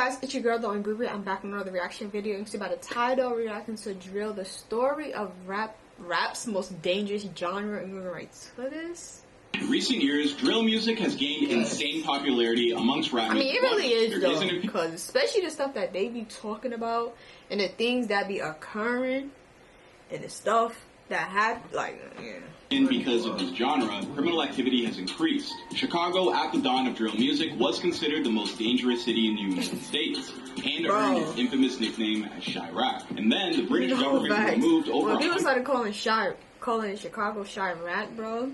guys, it's your girl, The Only I'm back with another reaction video. You can see by the title, reacting to Drill, the story of rap's most dangerous genre. And we're gonna right to this. In recent years, drill music has gained insane popularity amongst rap music. I mean, it really is though, because especially the stuff that they be talking about and the things that be occurring and the stuff that have, like, yeah. And because of this genre, criminal activity has increased. Chicago, at the dawn of drill music, was considered the most dangerous city in the United States, and earned its infamous nickname as Chiraq. And then the British government removed over. Well, people started calling Chicago Chiraq, bro.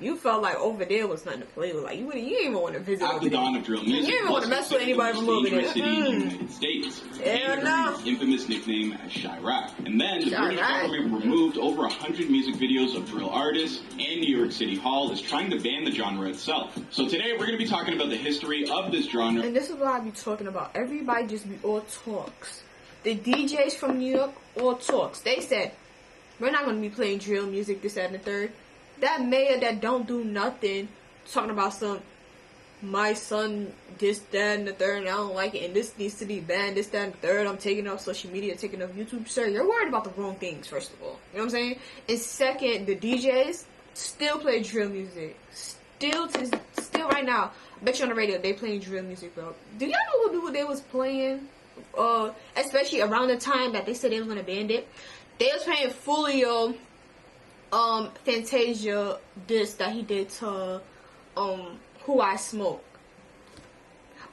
You felt like over there was nothing to play with. Like you didn't even want to visit. At the dawn of drill music, you didn't want to mess with anybody from over there. City in the United States, and earned its infamous nickname as Chiraq. And then the British government removed over 100 music videos of drill artists, and New York City Hall is trying to ban the genre itself. So today we're going to be talking about the history of this genre. And this is what I be talking about. Everybody just be all talks. The DJs from New York all talks. They said we're not going to be playing drill music, this, that, and the third. That mayor that don't do nothing, talking about my son, this, that, and the third, and I don't like it, and this needs to be banned, this, that, and the third, I'm taking off social media, taking off YouTube. Sir, you're worried about the wrong things, first of all. You know what I'm saying? And second, the DJs still play drill music. Still right now, I bet you on the radio, they playing drill music, bro. Do y'all know what they was playing? Especially around the time that they said they was going to ban it. They was playing Fulio, Fantasia diss that he did to Who I Smoke,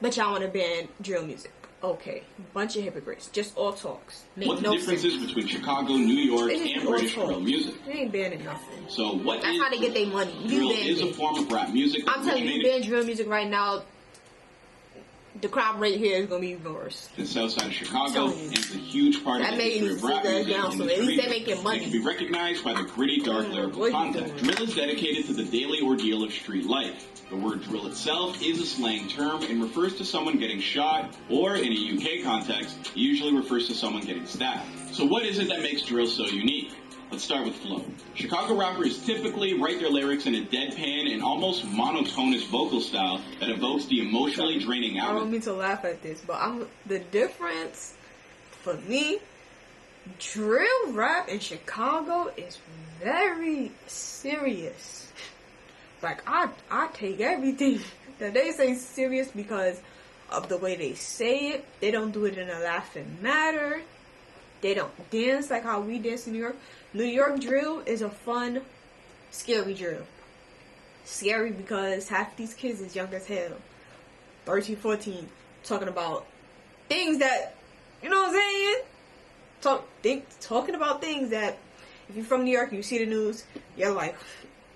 but y'all want to ban drill music. Okay, bunch of hypocrites, just all talks. What the difference is between Chicago, New York, and British drill music? They ain't banning nothing. So what that's how they get their money. Drill is a form of rap music. I'm telling you, ban drill music right now, the crime rate here is going to be even worse. The south side of Chicago, and it's a huge part of the history of rap music down, so at least they're making money. It can be recognized by the gritty, dark lyrical content. Drill is dedicated to the daily ordeal of street life. The word drill itself is a slang term and refers to someone getting shot, or in a UK context, it usually refers to someone getting stabbed. So what is it that makes drill so unique? Let's start with flow. Chicago rappers typically write their lyrics in a deadpan and almost monotonous vocal style that evokes the emotionally draining outlet. I don't mean to laugh at this, but the difference for me, drill rap in Chicago is very serious. Like I take everything that they say serious because of the way they say it. They don't do it in a laughing manner. They don't dance like how we dance in New York. New York drill is a fun, scary drill. Scary because half these kids is young as hell. 13, 14, talking about things that, you know what I'm saying? Talking about things that, if you're from New York and you see the news, you're like,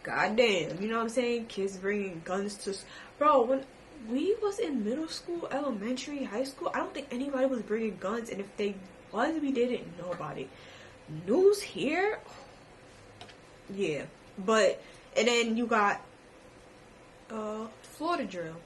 God damn, you know what I'm saying? Kids bringing guns to... Bro, when we was in middle school, elementary, high school, I don't think anybody was bringing guns, and if they was, we didn't know about it. News here, yeah. But and then you got Florida drill.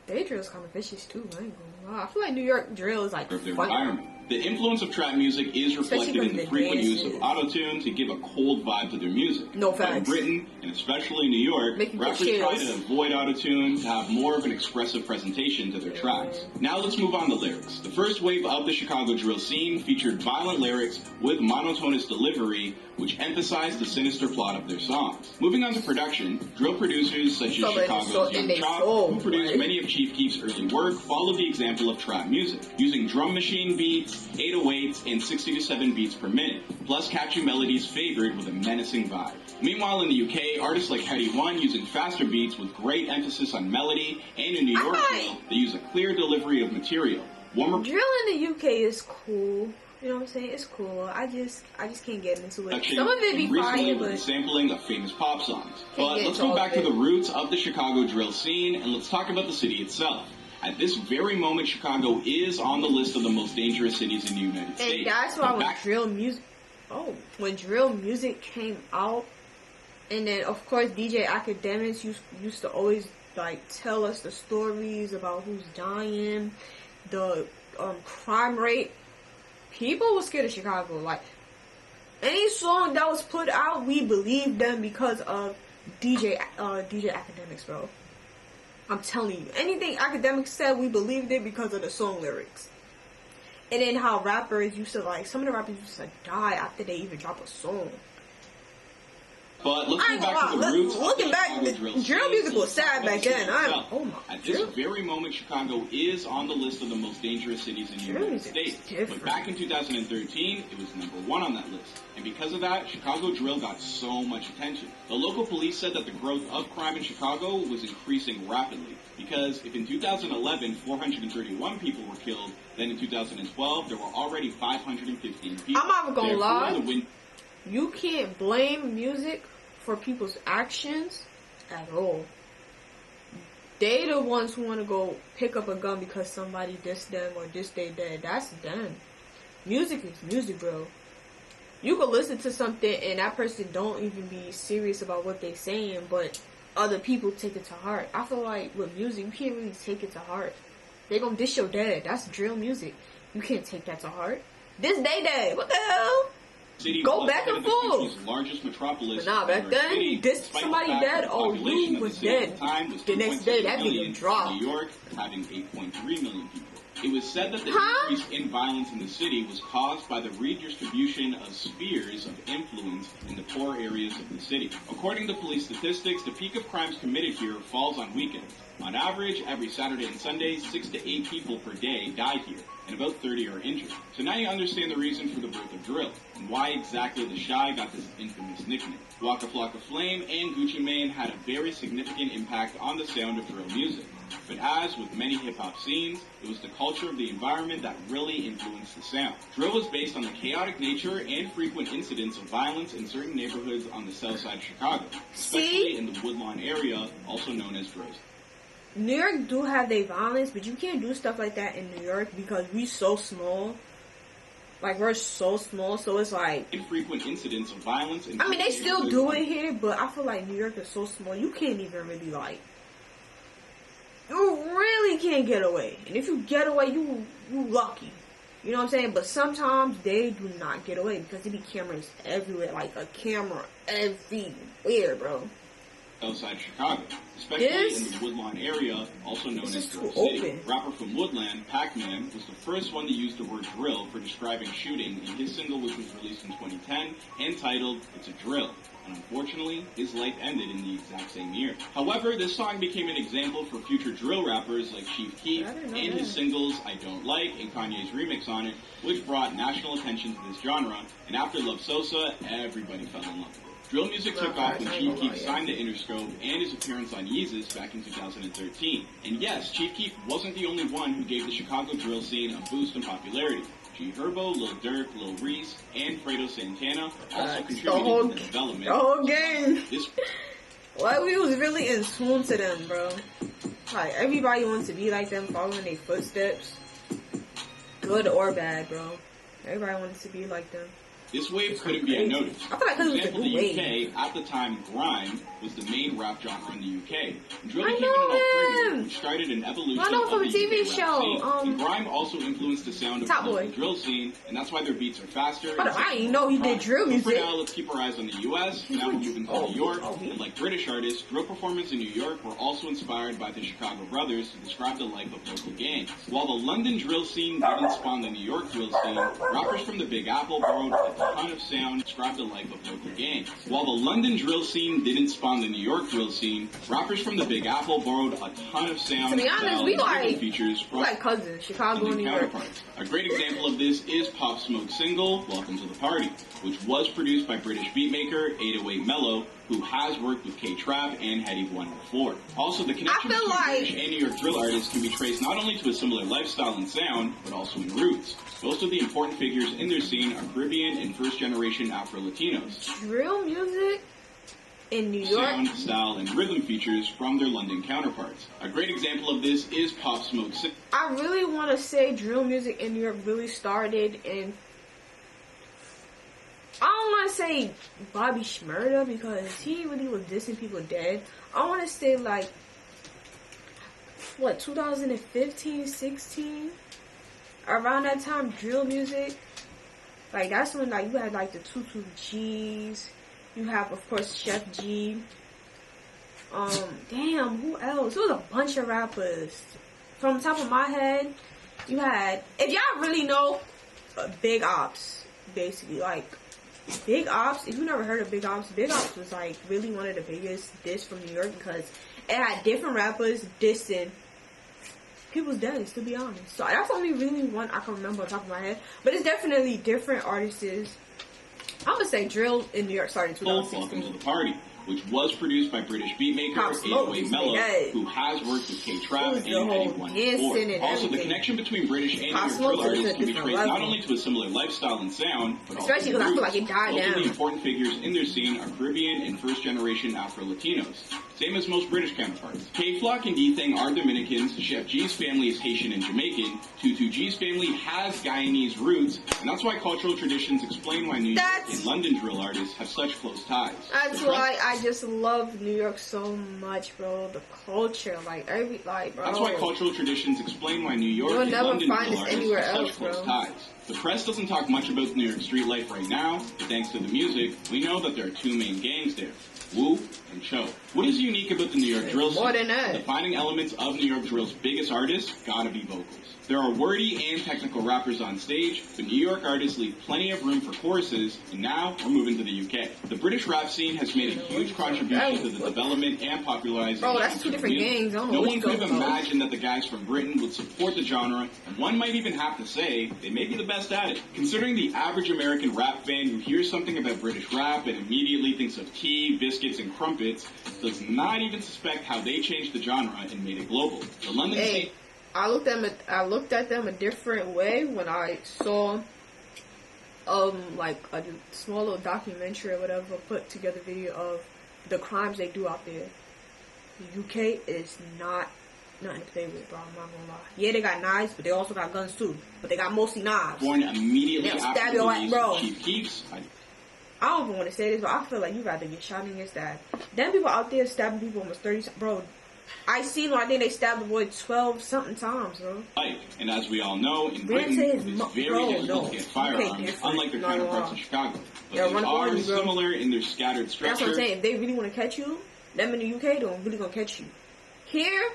Their drill's kind of vicious too. I ain't gonna lie. I feel like New York drill is like fun. The influence of trap music is reflected in the frequent use of auto-tune to give a cold vibe to their music. No facts. In Britain, and especially in New York, rappers try to avoid auto-tune to have more of an expressive presentation to their tracks. Now let's move on to lyrics. The first wave of the Chicago drill scene featured violent lyrics with monotonous delivery, which emphasized the sinister plot of their songs. Moving on to production, drill producers such as Chicago's Young Chop, who produced many of Chief Keef's early work, followed the example of trap music, using drum machine beats, 808s, and 60 to 7 beats per minute, plus catchy melodies favored with a menacing vibe. Meanwhile, in the UK, artists like Headie One using faster beats with great emphasis on melody, and in New York drill, they use a clear delivery of material. Drill in the UK is cool. You know what I'm saying? It's cool. I just can't get into it. Some of it be fire, but sampling of famous pop songs. But let's go back to the roots of the Chicago drill scene, and let's talk about the city itself. At this very moment, Chicago is on the list of the most dangerous cities in the United States. And that's why when drill music came out, and then of course DJ Academics used to always like tell us the stories about who's dying, the crime rate. People were scared of Chicago. Like any song that was put out, we believed them because of DJ Academics, bro. I'm telling you. Anything academics said, we believed it because of the song lyrics. And then how rappers used to, like, some of the rappers used to die after they even drop a song. But let's go back to the roots. Looking back, drill music was sad back then. At this very moment, Chicago is on the list of the most dangerous cities in the United States. But back in 2013, it was #1 on that list. And because of that, Chicago drill got so much attention. The local police said that the growth of crime in Chicago was increasing rapidly. Because if in 2011, 431 people were killed, then in 2012, there were already 515 people. I'm not gonna lie. You can't blame music for people's actions at all. They the ones who want to go pick up a gun because somebody dissed them or dissed they dead. That's them. Music is music, bro. You can listen to something and that person don't even be serious about what they saying, but other people take it to heart. I feel like with music, you can't really take it to heart. They gonna diss your dad. That's drill music. You can't take that to heart. This they dead. What the hell? Go back and forth. Largest metropolis. But nah, back then, this somebody dead. Oh, you was dead. The next day, that nigga dropped. New York having 8.3 million people. It was said that the increase in violence in the city was caused by the redistribution of spheres of influence in the poor areas of the city. According to police statistics, the peak of crimes committed here falls on weekends. On average, every Saturday and Sunday, 6 to 8 people per day die here, and about 30 are injured. So now you understand the reason for the birth of drill, and why exactly the Chi got this infamous nickname. Waka Flocka Flame and Gucci Mane had a very significant impact on the sound of drill music. But as with many hip-hop scenes, it was the culture of the environment that really influenced the sound. Drill was based on the chaotic nature and frequent incidents of violence in certain neighborhoods on the south side of Chicago, especially in the Woodlawn area, also known as Dresden. New York do have their violence, but you can't do stuff like that in New York because we so small. Like, we're so small, so it's like... Infrequent incidents of violence... I mean, they still do it here, but I feel like New York is so small, you can't even really, like... You really can't get away. And if you get away, you lucky. You know what I'm saying? But sometimes they do not get away because there be cameras everywhere. Like, a camera everywhere, bro. Outside Chicago, especially in the Woodlawn area, also known as Drill City. Rapper from Woodland, Pac-Man, was the first one to use the word drill for describing shooting in his single, which was released in 2010, entitled It's a Drill. And unfortunately, his life ended in the exact same year. However, this song became an example for future drill rappers like Chief Keef and his singles I Don't Like and Kanye's remix on it, which brought national attention to this genre, and after Love Sosa, everybody fell in love with it. Drill music took off when Chief Keef signed to Interscope and his appearance on Yeezus back in 2013. And yes, Chief Keef wasn't the only one who gave the Chicago drill scene a boost in popularity. G Herbo, Lil Durk, Lil Reese, and Fredo Santana also contributed to the development. The whole game. Like, we was really in tune to them, bro. Like, everybody wants to be like them, following their footsteps. Good or bad, bro. Everybody wants to be like them. This wave couldn't be unnoticed. I feel like for example, the UK, at the time, grime was the main rap genre in the UK. Drill became an alternative, which started an evolution of the TV UK show. Rap scene. And grime also influenced the sound of the local drill scene, and that's why their beats are faster. But I didn't know he did drill music. For now, let's keep our eyes on the US. Now we're moving to New York. And like British artists, drill performers in New York were also inspired by the Chicago Brothers to describe the life of local gangs. While the London drill scene didn't spawn the New York drill scene, rappers from the Big Apple borrowed a ton of sound describe the life of local gangs. While the London drill scene didn't spawn the New York drill scene, rappers from the Big Apple borrowed a ton of sound. To be honest, we features from like cousins, Chicago and New York. A great example of this is Pop Smoke's single, Welcome to the Party, which was produced by British beatmaker 808 Mello, who has worked with K-Trap and Headie One before. Also, the connection between British and New York drill artists can be traced not only to a similar lifestyle and sound, but also in roots. Most of the important figures in their scene are Caribbean and first-generation Afro-Latinos. Drill music in New York? Sound, style, and rhythm features from their London counterparts. A great example of this is Pop Smoke's... I really want to say drill music in New York really started in... I don't want to say Bobby Shmurda because he really was dissing people dead. I want to say like, what, 2015, 16? Around that time, drill music, like that's when like you had like the 22 G's. You have, of course, Chef G. Damn, who else? There was a bunch of rappers. From the top of my head, you had, if y'all really know, Big Ops, basically, like, Big Ops, if you never heard of Big Ops was, like, really one of the biggest diss from New York, because it had different rappers dissing people's days, to be honest. So that's only really one I can remember on top of my head, but it's definitely different artists. I'm gonna say drill in New York started in 2016. Welcome to the party, which was produced by British beatmaker 808 Mellow, who has worked with K-Trap and Eddie One before. Also, the connection between British and New York drill artists can be traced not only to a similar lifestyle and sound, but also especially because I feel like it died down. The important figures in their scene are Caribbean and first-generation Afro-Latinos, same as most British counterparts. K-Flock and D-Thing are Dominicans, Chef G's family is Haitian and Jamaican, Tutu G's family has Guyanese roots, and that's why cultural traditions explain why New York and London drill artists have such close ties. That's why I just love New York so much, bro. The culture, bro. That's why cultural traditions explain why New York and London drill artists have such close ties. The press doesn't talk much about New York street life right now, but thanks to the music, we know that there are two main gangs there. Wu and Cho. What is unique about the New York drill scene? More than that. The defining elements of New York drill's biggest artists gotta be vocals. There are wordy and technical rappers on stage, but New York artists leave plenty of room for choruses, and now we're moving to the UK. The British rap scene has made a huge contribution to the development and popularization of that's two different gangs. No one could have imagined that the guys from Britain would support the genre, and one might even have to say they may be the best at it. Considering the average American rap fan who hears something about British rap and immediately thinks of tea, biscuits, and crumpets, does not even suspect how they changed the genre and made it global. The London scene... I looked at them a different way when I saw like a small little documentary or whatever, put together video of the crimes they do out there. The UK is not nothing to play with, bro. I'm not gonna lie. Yeah, they got knives, but they also got guns too. But they got mostly knives. Born immediately after the release of Chief Keef's. I don't even want to say this, but I feel like you got to get shot and get stabbed. Them people out there stabbing people almost 30, bro. I seen one. I think they stabbed the boy 12 something times, bro. And as we all know, in Britain, it's very difficult to get firearms, unlike their counterparts in Chicago. But they are similar in their scattered structure. That's what I'm saying. If they really want to catch you, them in the UK, they're really gonna catch you. Here,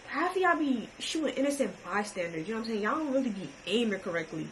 half of y'all be shooting innocent bystanders. You know what I'm saying? Y'all don't really be aiming correctly.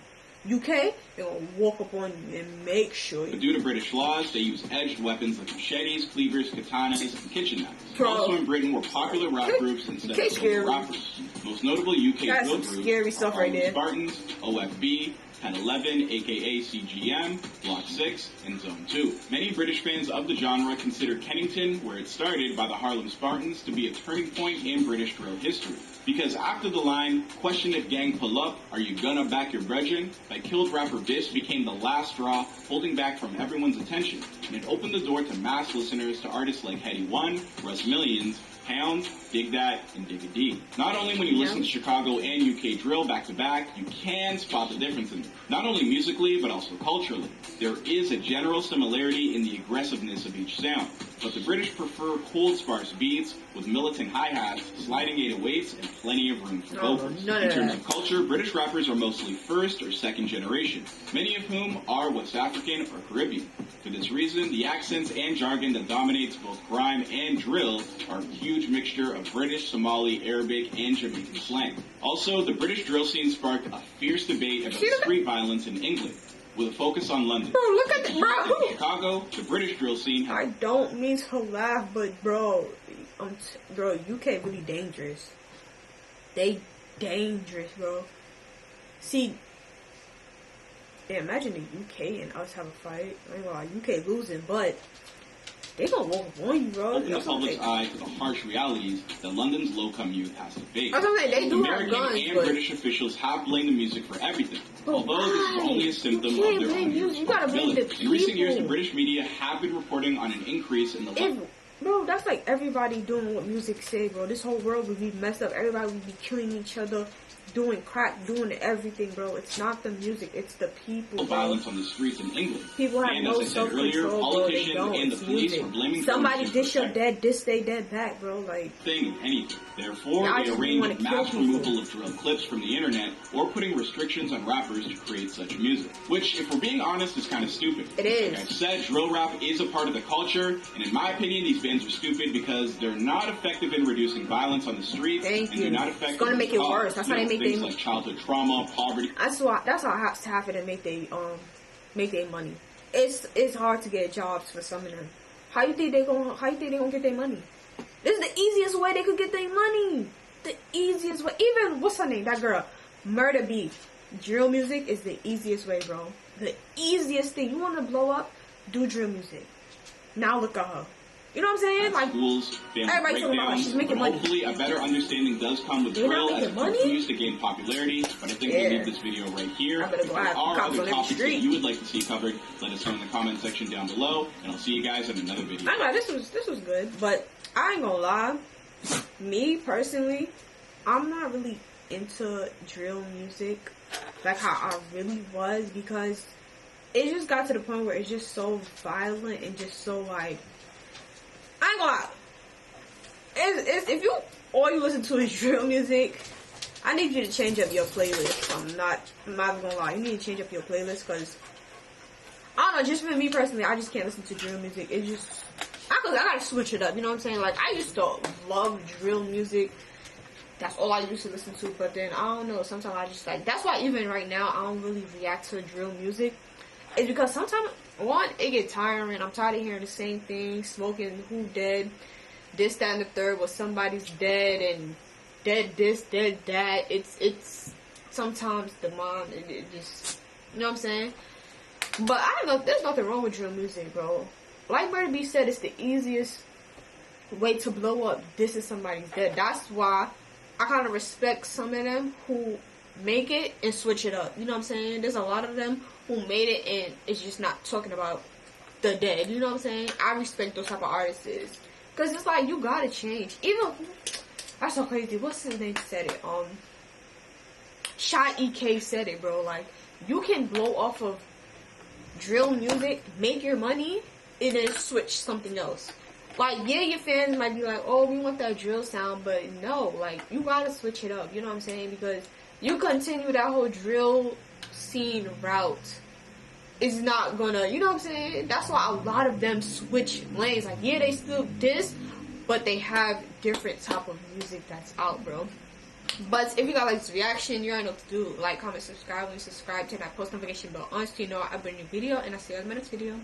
UK, they're gonna walk up on you and make sure. But due to British laws, they use edged weapons like machetes, cleavers, katanas, and kitchen knives. Also in Britain were popular rap groups instead of local rappers. Most notable UK drill groups are Harlem Spartans, OFB, 1011, aka CGM, Block 6, and Zone 2. Many British fans of the genre consider Kennington, where it started by the Harlem Spartans, to be a turning point in British drill history. Because after the line, question if gang pull up, are you gonna back your brethren, by killed rapper Bish became the last straw, holding back from everyone's attention, and it opened the door to mass listeners to artists like Headie One, Russ Millions, Pound, Dig That, and Digga D. Not only when you listen to Chicago and UK drill back to back, you can spot the difference in them. Not only musically, but also culturally. There is a general similarity in the aggressiveness of each sound, but the British prefer cold, sparse beats with militant hi-hats, sliding 808s, and plenty of room for vocals. In terms of culture, British rappers are mostly first or second generation, many of whom are West African or Caribbean. For this reason, the accents and jargon that dominates both grime and drill are a huge mixture of British, Somali, Arabic, and Jamaican slang. Also, the British drill scene sparked a fierce debate about street violence in England, with a focus on London. Bro, look at the bro. In Chicago, the British drill scene. I don't mean to laugh, but bro, UK really dangerous. They dangerous, bro. See, imagine the UK and us have a fight. I ain't gonna lie, UK losing, but they gonna walk on you, bro. Open the public's eye to the harsh realities that London's low-income youth has to face. I was gonna say, they do American have guns, and but British officials have blamed the music for everything. But although this is only a symptom of their own you gotta blame the responsibility. people. In recent years, the British media have been reporting on an increase in the bro, that's like everybody doing what music say, bro. This whole world would be messed up. Everybody would be killing each other, doing crack, doing everything, bro. It's not the music, it's the people, bro. Violence on the streets in England. People have no self-control, bro. They don't. And the police are blaming somebody dish your dead, dish they dead back, bro. Like anything. Therefore, they arrange mass removal of drill clips from the internet or putting restrictions on rappers to create such music. Which, if we're being honest, is kind of stupid. It is. Like I've said, drill rap is a part of the culture, and in my opinion, these bans are stupid because they're not effective in reducing violence on the streets. They're not effective. It's gonna make it worse. That's how they make things like childhood trauma, poverty. That's how half of them make their money. It's hard to get jobs for some of them. How you think they gonna get their money? This is the easiest way they could get their money. The easiest way. Even what's her name? That girl, Murder Beef. Drill music is the easiest way, bro. The easiest thing. You want to blow up? Do drill music. Now look at her. You know what I'm saying? Like, schools, everybody's talking about she's making money. Hopefully, a better understanding does come with drill as it continues to gain popularity. But I think we'll leave this video right here. If there are other topics that you would like to see covered, let us know in the comment section down below, and I'll see you guys in another video. I know this was good, but I ain't gonna lie. Me personally, I'm not really into drill music like how I really was, because it just got to the point where it's just so violent and just so like, I ain't gonna lie. If all you listen to is drill music, I need you to change up your playlist. I'm not gonna lie. You need to change up your playlist, because I don't know, just for me personally, I just can't listen to drill music. It just, I gotta switch it up, you know what I'm saying? Like, I used to love drill music. That's all I used to listen to, but then, I don't know, sometimes I just like, that's why even right now, I don't really react to drill music. It's because sometimes, one, it gets tiring. I'm tired of hearing the same thing, smoking who dead, this, that, and the third, where somebody's dead, and dead this, dead that. It's sometimes the mind, it just, you know what I'm saying? But I don't know, there's nothing wrong with drill music, bro. Like Murder B said, it's the easiest way to blow up. This is somebody's dead. That's why I kind of respect some of them who make it and switch it up. You know what I'm saying? There's a lot of them who made it and it's just not talking about the dead. You know what I'm saying? I respect those type of artists. Because it's like, you gotta change. Even, that's so crazy. What's his name said it? Shot EK said it, bro. Like, you can blow off of drill music, make your money, and then switch something else. Like, yeah, your fans might be like, oh, we want that drill sound, but no, like, you gotta switch it up, you know what I'm saying? Because you continue that whole drill scene route, it's not gonna, you know what I'm saying? That's why a lot of them switch lanes. Like, yeah, they still diss, but they have different type of music that's out, bro. But if you got like this reaction, you already know what to do. Like, comment, subscribe. When you subscribe, turn that post notification bell on so you know I bring a new video, and I'll see you in my next video.